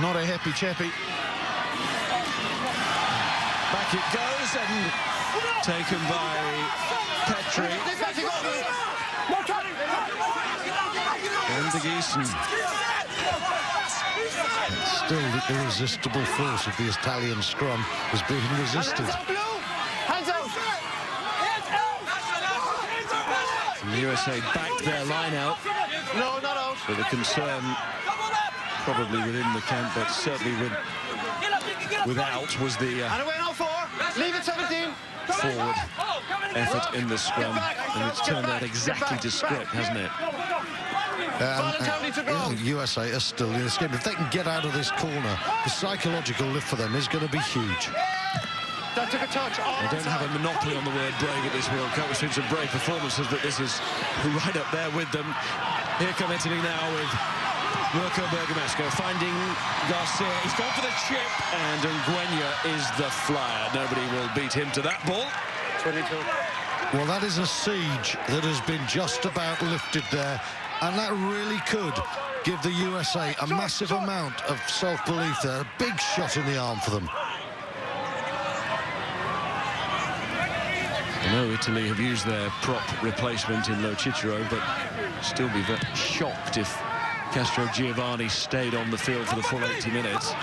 Not a happy-chappy. Back it goes and taken by Petri. And the Gießen. Still, the irresistible force of the Italian scrum is being resisted. And the USA backed their line out. No, not out. With a concern probably within the camp, but certainly without was the And away now 4. Leave it 17. forward effort in the scrum. And it's turned out exactly to script, hasn't it? USA are still in this game. If they can get out of this corner, the psychological lift for them is going to be huge. That took a touch. They don't have a monopoly on the word brave at this World Cup. We've seen some brave performances, but this is right up there with them. Here come Italy now with Mirko Bergamasco finding Garcia. He's gone for the chip, and Nguyen is the flyer. Nobody will beat him to that ball. 22. Well, that is a siege that has been just about lifted there, and that really could give the USA a massive amount of self-belief there. A big shot in the arm for them. I know Italy have used their prop replacement in Lo Cicero, but still be very shocked if Castro Giovanni stayed on the field for the full 80 minutes.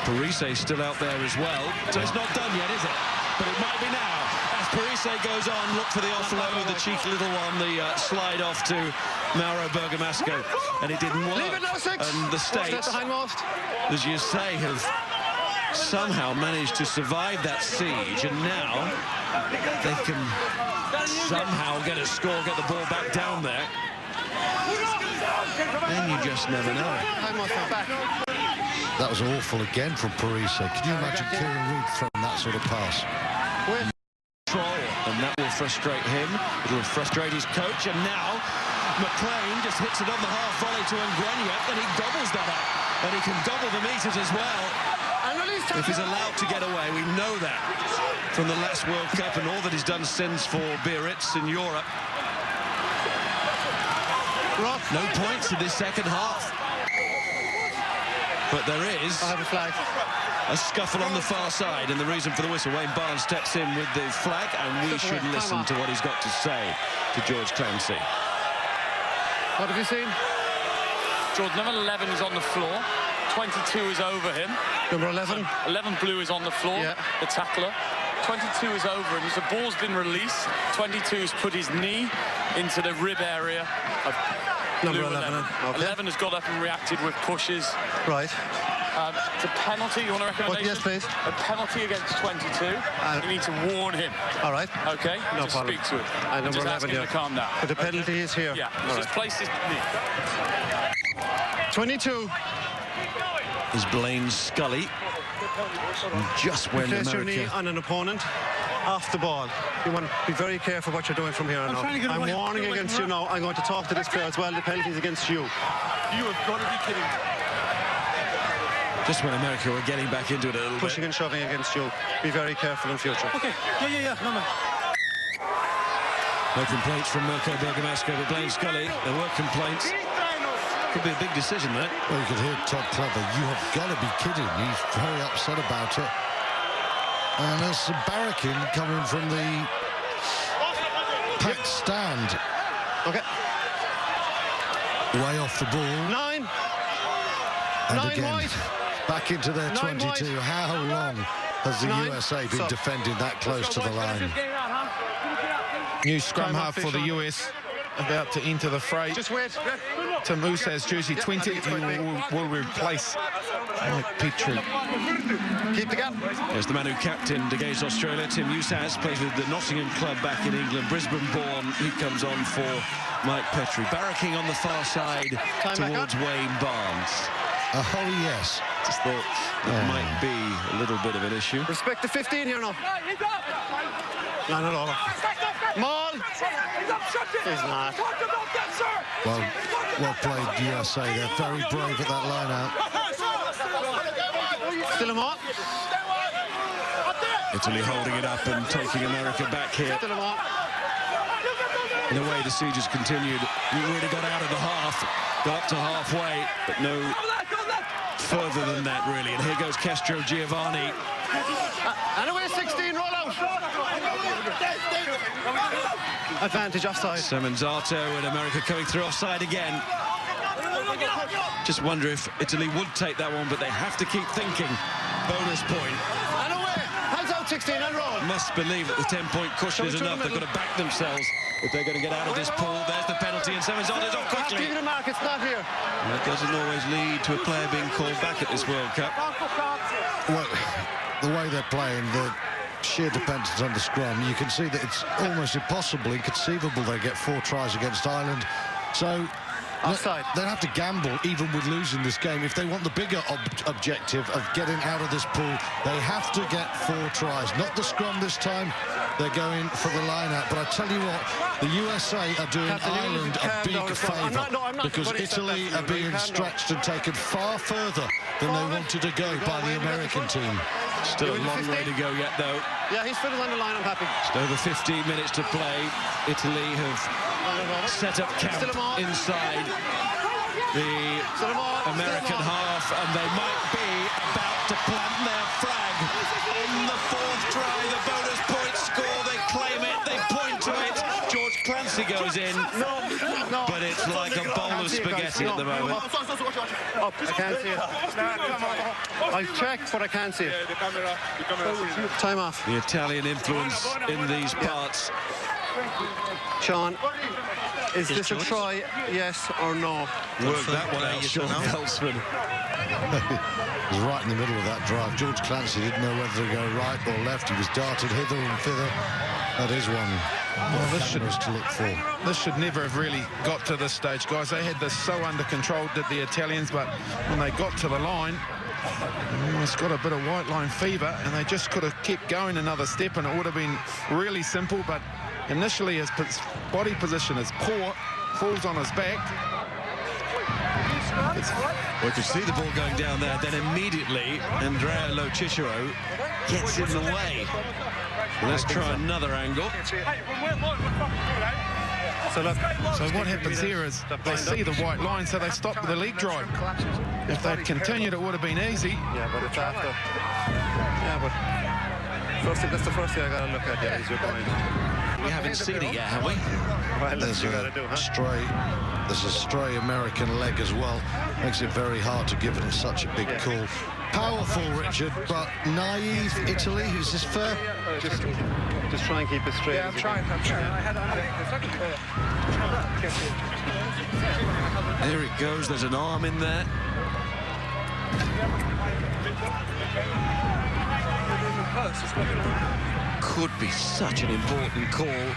Parise still out there as well, so it's not done yet, is it? But it might be now. As Parise goes on, look for the offload, the cheeky little one, the slide off to Mauro Bergamasco, and it didn't work. Leave it now, 6. And the States, as you say, have somehow managed to survive that siege, and now they can somehow get a score, get the ball back down there. And you just never know. That was awful again from Parise. Can you imagine Kieran Reid throwing that sort of pass? And that will frustrate him. It will frustrate his coach. And now McLean just hits it on the half volley to Nguyen, and he gobbles that up. And he can gobble the meters as well. If he's allowed to get away, we know that from the last World Cup and all that he's done since for Biarritz in Europe. No points in this second half. But there is a scuffle on the far side, and the reason for the whistle, Wayne Barnes steps in with the flag, and we should listen to what he's got to say to George Clancy. What have you seen? George, number 11 is on the floor. 22 is over him. Number 11? 11 blue is on the floor, the tackler. 22 is over him. The ball's been released. 22 has put his knee into the rib area of number blue 11. 11. Okay. 11 has got up and reacted with pushes. Right. It's a penalty. You want a recommendation? Yes, please. A penalty against 22. You need to warn him. All right. Okay? No just problem. speak to him. And number just 11, ask him to calm down. But the penalty is here. Yeah. All Just place his knee. 22. Is Blaine Scully. And just when Place your knee America... on an opponent off the ball. You want to be very careful what you're doing from here on out. I'm warning against you now. I'm going to talk to this player as well. The penalty is against you. You have got to be kidding me. Just when America were getting back into it a little Pushing bit. and shoving against you. Be very careful in future. Okay. Yeah. No. No complaints from Mirko Bergamasco, but Blaine Scully, there were complaints. Could be a big decision, that. Well, you could hear Todd Clever. You have got to be kidding. He's very upset about it. And there's some barracking coming from the packed stand. Okay. Way off the ball. 9. And 9 again, wide. back into their 9 22. wide. How long has the 9. USA been defending that close to the line? New scrum half for the US, about to enter the fray. Just wait. Tim Musa's jersey 20, he will replace Mike Petrie. Keep the gap. There's the man who captained against Australia, Tim Usaz, plays with the Nottingham club back in England, Brisbane-born. He comes on for Mike Petrie. Barracking on the far side towards Wayne Barnes. Oh, yes. Just thought that might be a little bit of an issue. Respect the 15 here now. No, not all. Maul. He's not. Well played, USA. They're very brave at that line out. Still him on. Italy holding it up and taking America back here. Still him on. In a way, the siege has continued. We really got out of the half, got up to halfway, but no further than that, really. And here goes Castro Giovanni. And away 16, roll out. Advantage offside. Semenzato and America coming through offside again. Just wonder if Italy would take that one, but they have to keep thinking. Bonus point. And away. Hands out 16 and roll. Must believe that the 10-point cushion is enough. They've got to back themselves if they're going to get out of this pool. There's the penalty, and Semenzato's off quickly. Give it a mark, it's not here. That doesn't always lead to a player being called back at this World Cup. Well, the way they're playing, the sheer dependence on the scrum, you can see that it's almost impossible, inconceivable they get 4 tries against Ireland. So offside. They'll have to gamble even with losing this game. If they want the bigger objective of getting out of this pool, they have to get 4 tries. Not the scrum this time. They're going for the line-out. But I tell you what, the USA are doing Ireland a big favour because Italy are being stretched and taken far further than they wanted to go by the American team. Still a long way to go yet, though. Yeah, he's fiddled on the line, I'm happy. Just over 15 minutes to play. Italy have set up camp inside the American half, and they might be about to plant their flag on the 4th try. The bonus point score, they claim it, they point to it. George Clancy goes in, but it's like a bowl of spaghetti at the moment. Up, I can't see it. I'll check, but I can't see it. Time off. The Italian influence in these parts. Sean, is this a try, yes or no? Work that one out, Sean Veldsman. He was right in the middle of that drive. George Clancy didn't know whether to go right or left. He was darted hither and thither. That is one. Well, this should to look for. This should never have really got to this stage, guys. They had this so under control, did the Italians, but when they got to the line, they almost got a bit of white line fever, and they just could have kept going another step, and it would have been really simple. But initially, his body position is poor, falls on his back. We could see the ball going down there, then immediately Andrea Lo Cicero gets in the way. Let's try another angle. So what happens here is they see the white line, so they stop the leg drive. If they'd continued, it would have been easy. Yeah, but it's after. Yeah, but first, that's the first thing I got to look at. Yeah, is your point. We haven't seen it yet, have we? Well, that's what you got to do, huh? There's a stray American leg as well. Makes it very hard to give it such a big call. Powerful, Richard, but naive Italy. Is this fair? Just try and keep it straight. Yeah, I'm trying. There it goes. There's an arm in there. Could be such an important call.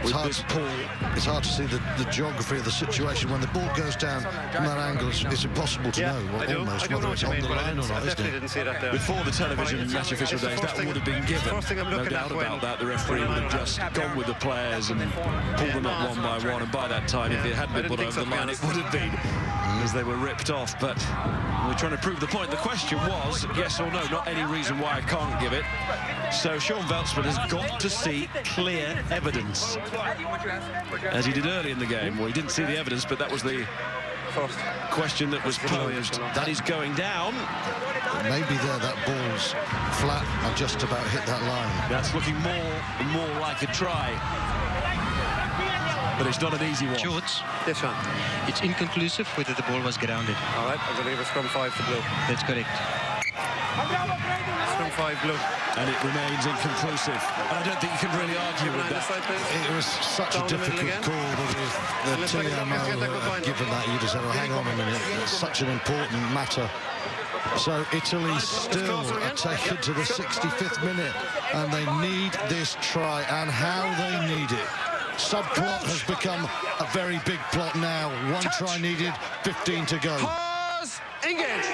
It's hard to see the geography of the situation. When the ball goes down from that angle, it's impossible to know almost whether it's on the line or not, isn't it? Didn't see that there. Before the television match official days, that would have been given. No doubt about that. The referee would have just gone with the players and pulled them up one by one. And by that time, if it hadn't been put over the line, it would have been, as they were ripped off. But we're trying to prove the point. The question was, yes or no, not any reason why I can't give it. So Sean Veldsman has got to see clear evidence, as he did early in the game. Well, he didn't see the evidence, but that was the first question that was posed. That is going down. Maybe there, that ball's flat and just about hit that line. That's looking more like a try. But it's not an easy one. George, Yes, Sean. it's inconclusive whether the ball was grounded. All right, I believe it's scrum 5 to blue. That's correct. Scrum 5 blue. And it remains inconclusive. And I don't think you can really argue with that. It was such a difficult call, but if the TMO had given that, you'd have said, oh, hang on a minute, it's such an important matter. So Italy still are taken to the 65th minute, and they need this try, and how they need it. Subplot has become a very big plot now. 1 try needed, 15 to go. Pause, engage.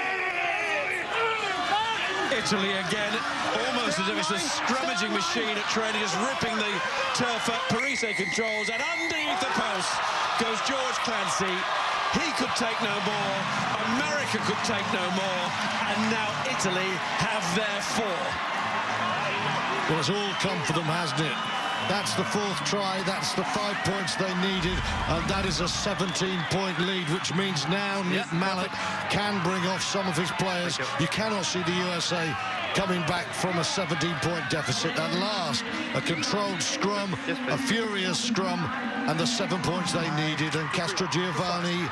Italy again, almost as if it's a scrummaging machine at training, just ripping the turf up. Parise controls, and underneath the post goes George Clancy. He could take no more, America could take no more, and now Italy have their 4. Well, it's all come for them, hasn't it? That's the 4th try, that's the 5 points they needed, and that is a 17-point lead, which means now Nick Mallet can bring off some of his players. You cannot see the USA coming back from a 17-point deficit. At last, a controlled scrum, a furious scrum, and the 7 points they needed. And Castro Giovanni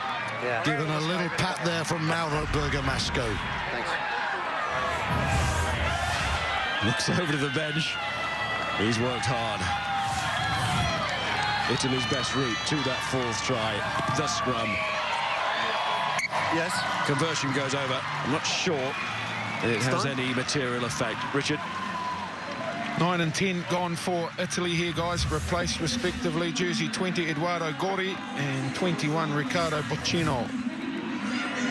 given a little pat there from Mauro Bergamasco. Thanks. Looks over to the bench. He's worked hard. Italy's best route to that fourth try, the scrum. Yes. Conversion goes over. I'm not sure it has any material effect. Richard? 9 and 10 gone for Italy here, guys. Replaced respectively jersey 20 Eduardo Gori and 21 Riccardo Boccino.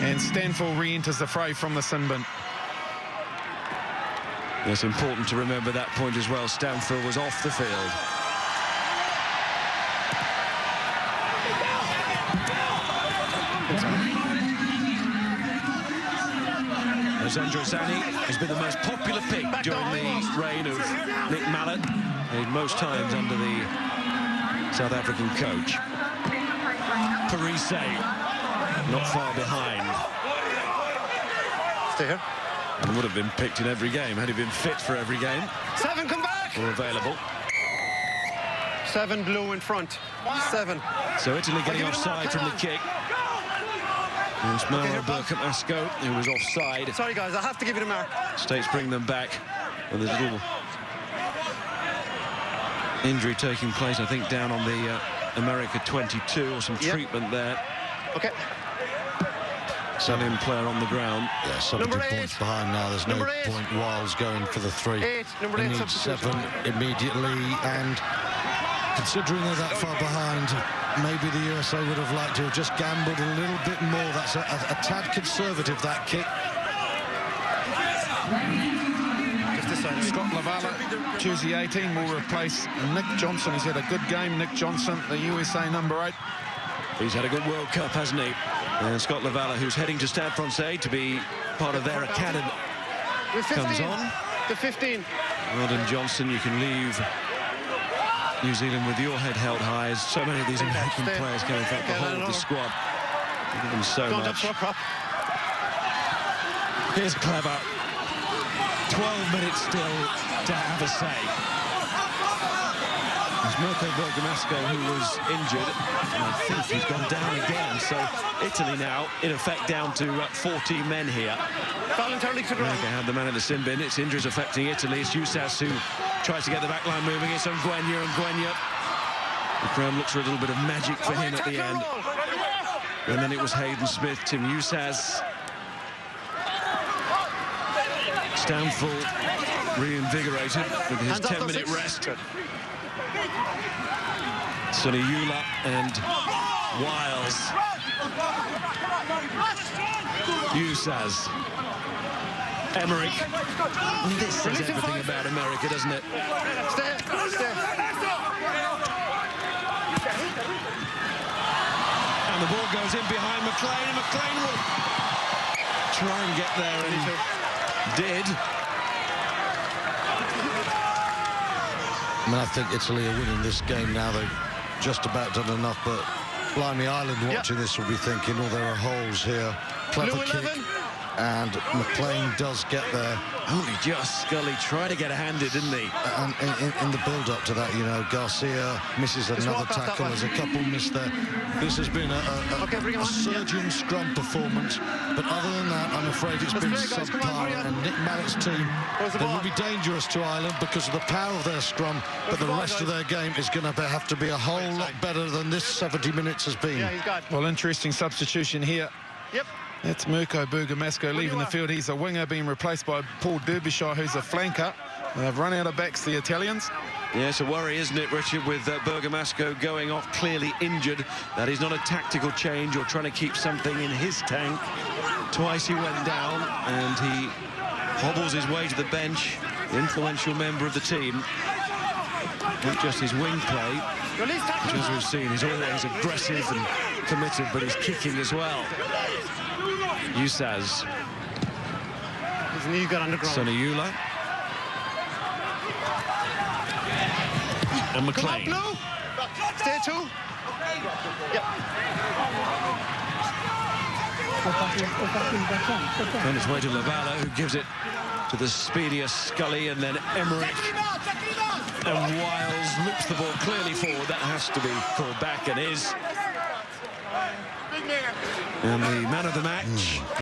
And Stanfield re-enters the fray from the sin bin. It's important to remember that point as well. Stanfield was off the field. Alessandro Zanni has been the most popular pick during the reign of Nick Mallett. Played most times under the South African coach. Parise not far behind. Stay here. And would have been picked in every game had he been fit for every game. 7, come back! Or available. 7 blue in front. 7. So Italy getting offside from the kick. It's Mauro Bergamasco who was offside. Sorry, guys, I have to give you the mark. States bring them back. And there's a little injury taking place, I think, down on the America 22, or some treatment there. Okay. Italian player on the ground. Yeah, 70 points behind now. There's no point Wiles going for the 3. 8. Number 8 They need 7 immediately, and considering they're that far behind, maybe the USA would have liked to have just gambled a little bit more. That's a tad conservative, that kick. Scott Lavala, jersey 18, will replace Nick Johnson. He's had a good game, Nick Johnson, the USA number 8. He's had a good World Cup, hasn't he? And Scott Lavala, who's heading to Stade Francais to be part of their academy, comes on. The 15. Weldon Johnson, you can leave New Zealand with your head held high, as so many of these American players go. In fact, the whole of the squad. Give them so much. Here's Clever. 12 minutes still to have a say. It's Mirko Bergamasco who was injured, and I think he's gone down again. So Italy now, in effect, down to 14 men here. America had the man in the sin bin. It's injuries affecting Italy. It's Usas who tries to get the back line moving. It's on Ngwenya, and Ngwenya. The crowd looks for a little bit of magic for him at the end. And then it was Hayden Smith, Tim Usas. Stanfield reinvigorated with his 10-minute rest. Sonny Eula and Wiles. Usas. Emmerich. This says everything about America, doesn't it? Stay. And the ball goes in behind McLean, and McLean will try and get there, and did. I mean, I think Italy are winning this game now. They've just about done enough, but blimey, Ireland watching this will be thinking, oh, there are holes here. Clever kick, and McLean does get there. Only just. Scully tried to get a handed, didn't he? And in the build-up to that, you know, Garcia misses another tackle. There's a couple missed there. This has been a surging scrum performance, but other than that, I'm afraid it's been subpar. And Nick Mallett's team, they will be dangerous to Ireland because of the power of their scrum, but the rest of their game is going to have to be a whole lot better than this 70 minutes has been. Well, interesting substitution here. Yep. That's Mirko Bergamasco leaving the field. He's a winger, being replaced by Paul Derbyshire, who's a flanker. They've run out of backs, the Italians. Yeah, it's a worry, isn't it, Richard, with Bergamasco going off clearly injured. That is not a tactical change or trying to keep something in his tank. Twice he went down, and he hobbles his way to the bench, the influential member of the team. Not just his wing play, which, as we've seen, is always aggressive and committed, but his kicking as well. Usas. His knee got on the ground. Sonny Eula. And McLean. Come on, Blue. Stay 2. Yep. On his way to Lavala, who gives it to the speedier Scully, and then Emmerich. And Wiles loops the ball clearly forward. That has to be called back, and is. And the man of the match.